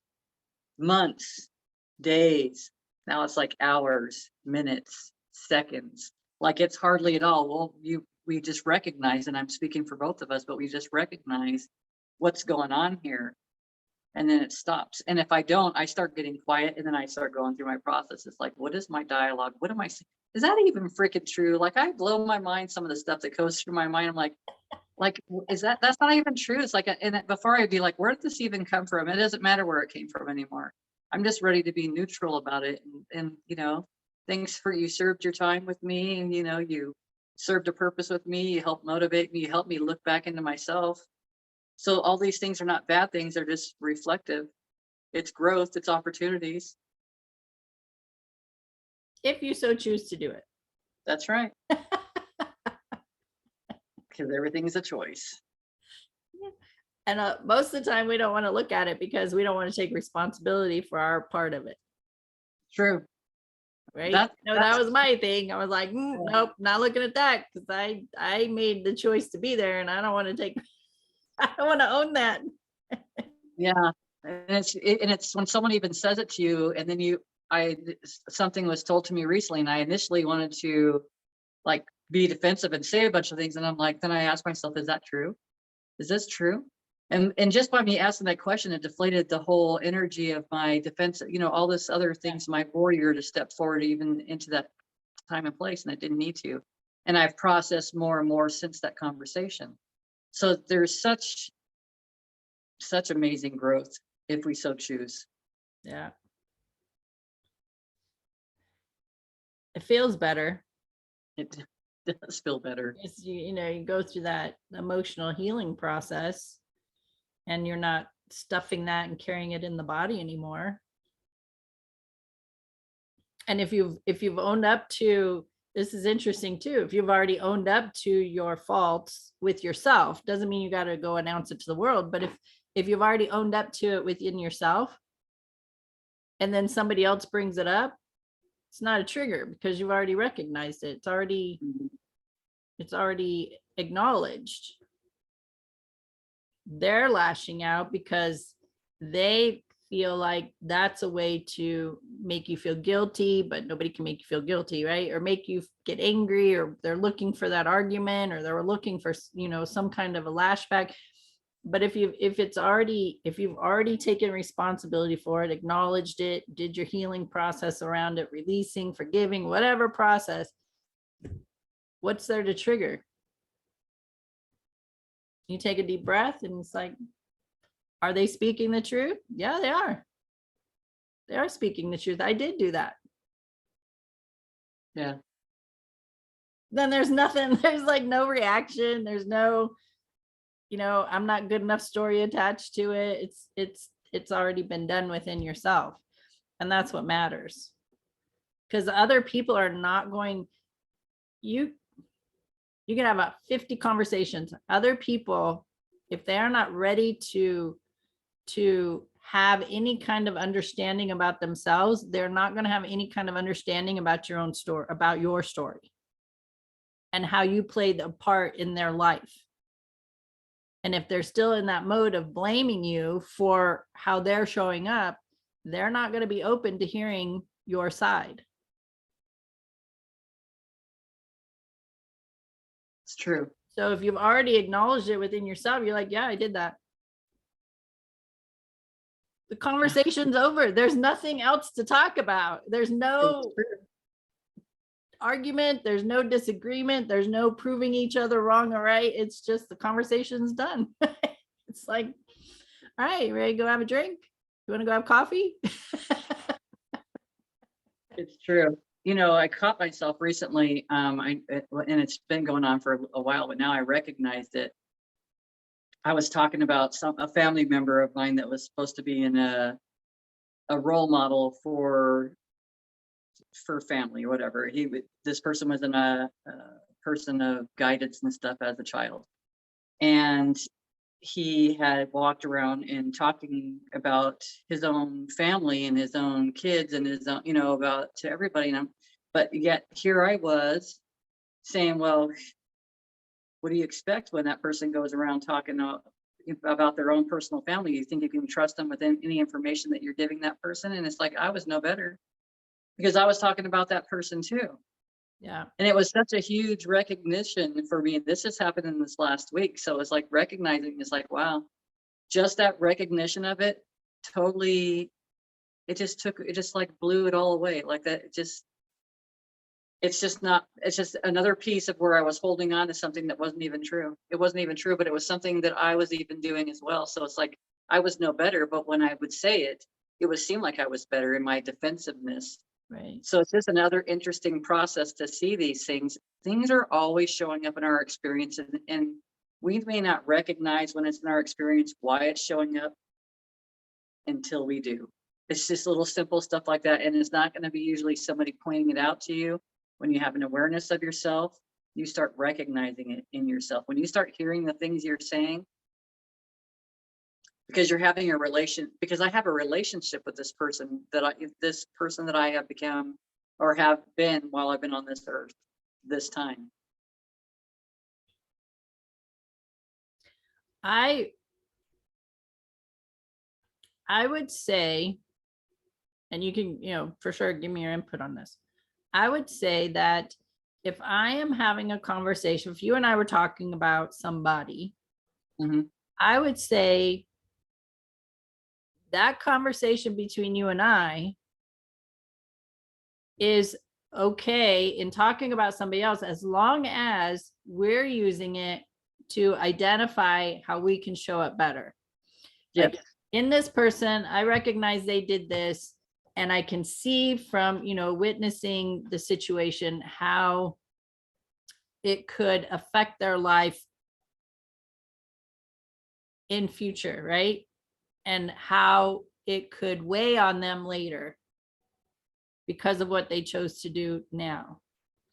months, days. Now it's like hours, minutes, seconds. Like it's hardly at all. Well, we just recognize, and I'm speaking for both of us, but we just recognize what's going on here. And then it stops. And if I don't, I start getting quiet, and then I start going through my process. It's like, what is my dialogue? What am I saying? Is that even freaking true? Like I blow my mind, some of the stuff that goes through my mind. I'm like, is that's not even true? It's like, and before I'd be like, where did this even come from? It doesn't matter where it came from anymore. I'm just ready to be neutral about it. And thanks for, you served your time with me, and you served a purpose with me. You helped motivate me. You helped me look back into myself. So all these things are not bad things. They're just reflective. It's growth. It's opportunities. If you so choose to do it. That's right. Because everything is a choice. And most of the time we don't want to look at it because we don't want to take responsibility for our part of it. True. Right. That was my thing. I was like, nope, not looking at that, because I made the choice to be there, and I don't want to take, I don't want to own that. Yeah. And it's when someone even says it to you, and then something was told to me recently, and I initially wanted to like be defensive and say a bunch of things. And I'm like, then I asked myself, is that true? Is this true? And just by me asking that question, it deflated the whole energy of my defense, all this other things, my warrior to step forward even into that time and place. And I didn't need to. And I've processed more and more since that conversation. So there's such amazing growth if we so choose. Yeah. It feels better. It does feel better. It's, you go through that emotional healing process, and you're not stuffing that and carrying it in the body anymore. And if you've owned up to, this is interesting too, if you've already owned up to your faults with yourself, doesn't mean you got to go announce it to the world, but if you've already owned up to it within yourself, and then somebody else brings it up, it's not a trigger because you've already recognized it. It's already acknowledged. They're lashing out because they feel like that's a way to make you feel guilty, but nobody can make you feel guilty, right? Or make you get angry, or they're looking for that argument, or they're looking for, some kind of a lashback. But if you've already taken responsibility for it, acknowledged it, did your healing process around it, releasing, forgiving, whatever process, what's there to trigger? You take a deep breath, and it's like, are they speaking the truth? Yeah, they are. They are speaking the truth. I did do that. Yeah. Then there's nothing, there's like no reaction. There's no, I'm not good enough story attached to it. It's already been done within yourself. And that's what matters. Because other people are not going, you can have about 50 conversations. Other people, if they are not ready to have any kind of understanding about themselves, they're not going to have any kind of understanding about your own story, about your story, and how you played a part in their life. And if they're still in that mode of blaming you for how they're showing up, they're not going to be open to hearing your side. It's true. So if you've already acknowledged it within yourself, you're like, yeah, I did that. The conversation's over. There's nothing else to talk about. There's no argument. There's no disagreement. There's no proving each other wrong or right. It's just the conversation's done. It's like, all right, you ready to go have a drink? You want to go have coffee? It's true. I caught myself recently, and it's been going on for a while, but now I recognized it. I was talking about a family member of mine that was supposed to be in a role model for family, or whatever. This person was in a person of guidance and stuff as a child. And he had walked around and talking about his own family and his own kids and his own, about to everybody. But yet here I was saying, well, what do you expect when that person goes around talking about their own personal family? You think you can trust them with any information that you're giving that person? And it's like, I was no better because I was talking about that person too. Yeah. And it was such a huge recognition for me. This has happened in this last week. So it's like recognizing, it's like, wow, just that recognition of it totally, it just like blew it all away. Like that, it's just another piece of where I was holding on to something that wasn't even true. It wasn't even true, but it was something that I was even doing as well. So it's like, I was no better, but when I would say it, it would seem like I was better in my defensiveness. Right. So it's just another interesting process to see these things. Things are always showing up in our experience, and we may not recognize when it's in our experience why it's showing up until we do. It's just little simple stuff like that. And it's not going to be usually somebody pointing it out to you. When you have an awareness of yourself, you start recognizing it in yourself. When you start hearing the things you're saying, because you're having a relation, because I have a relationship with this person that I have become or have been while I've been on this earth this time. I would say, and you can, for sure give me your input on this. I would say that if I am having a conversation, if you and I were talking about somebody, I would say that conversation between you and I is okay in talking about somebody else, as long as we're using it to identify how we can show up better. Yes. Like, in this person, I recognize they did this, and I can see from, witnessing the situation, how it could affect their life in future, right? And how it could weigh on them later because of what they chose to do now.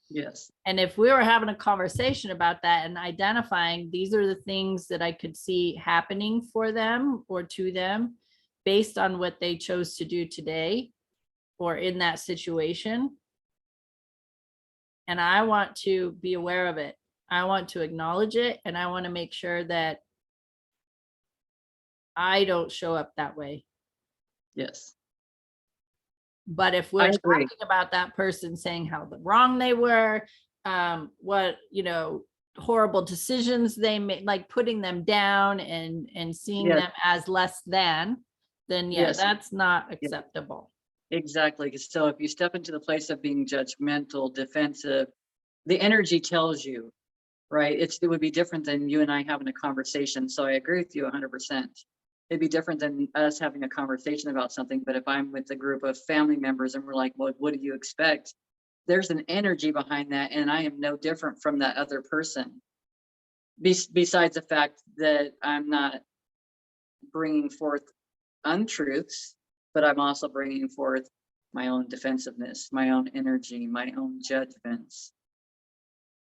Yes. And if we were having a conversation about that and identifying these are the things that I could see happening for them or to them based on what they chose to do today or in that situation, and I want to be aware of it, I want to acknowledge it, and I want to make sure that I don't show up that way. Yes. But if we're talking about that person saying how wrong they were, what, horrible decisions they made, like putting them down and seeing them as less than, then that's not acceptable. Exactly. So if you step into the place of being judgmental, defensive, the energy tells you, right? It would be different than you and I having a conversation. So I agree with you 100%. It'd be different than us having a conversation about something. But if I'm with a group of family members and we're like, well, what do you expect? There's an energy behind that. And I am no different from that other person. Besides the fact that I'm not bringing forth untruths, but I'm also bringing forth my own defensiveness, my own energy, my own judgments.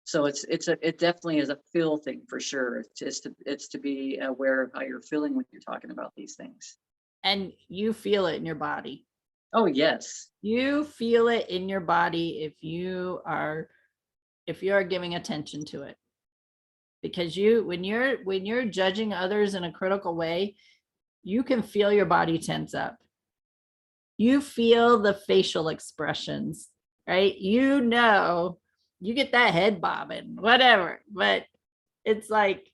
So it definitely is a feel thing for sure. It's to be aware of how you're feeling when you're talking about these things. And you feel it in your body. Oh yes. You feel it in your body if you are giving attention to it. Because when you're judging others in a critical way, you can feel your body tense up. You feel the facial expressions, right? You get that head bobbing, whatever. But it's like,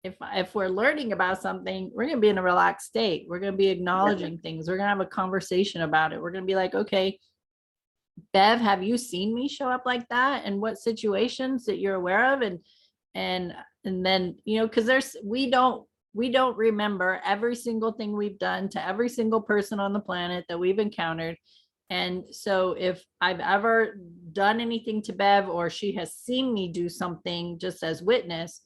if we're learning about something, we're going to be in a relaxed state. We're going to be acknowledging things. We're going to have a conversation about it. We're going to be like, okay, Bev, have you seen me show up like that? And what situations that you're aware of? And then, because we don't remember every single thing we've done to every single person on the planet that we've encountered. And so if I've ever done anything to Bev, or she has seen me do something just as witness,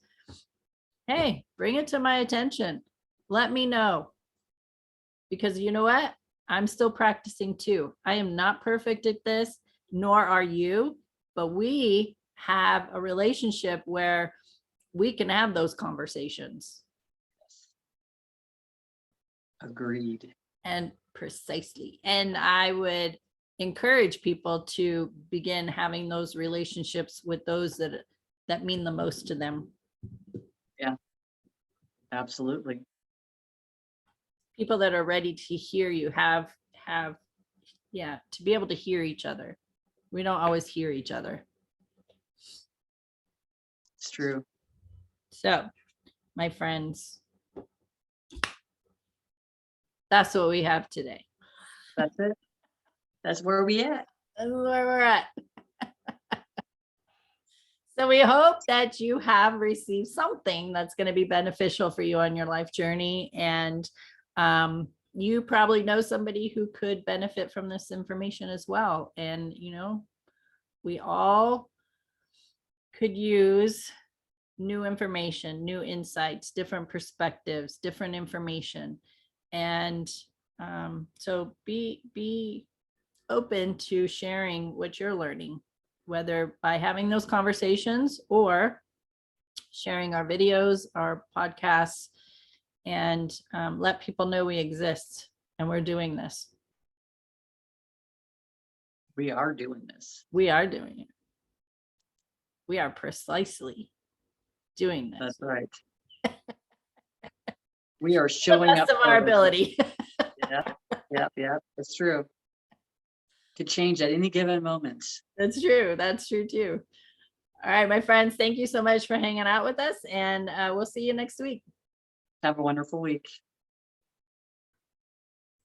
hey, bring it to my attention. Let me know. Because you know what? I'm still practicing too. I am not perfect at this, nor are you, but we have a relationship where we can have those conversations. Agreed. And precisely. And I would encourage people to begin having those relationships with those that mean the most to them. Yeah, absolutely. People that are ready to hear you, have yeah, to be able to hear each other. We don't always hear each other. It's true. So, my friends, that's what we have today. That's it. That's where we at. That's where we're at. So we hope that you have received something that's going to be beneficial for you on your life journey. And you probably know somebody who could benefit from this information as well. And, we all could use new information, new insights, different perspectives, different information. And so be open to sharing what you're learning, whether by having those conversations or sharing our videos, our podcasts, and let people know we exist and we're doing this. We are doing this. We are doing it. We are precisely doing this. That's right. We are showing the up best of our ability. Yeah. It's true. Could change at any given moment. That's true. That's true too. All right, my friends, thank you so much for hanging out with us, and we'll see you next week. Have a wonderful week.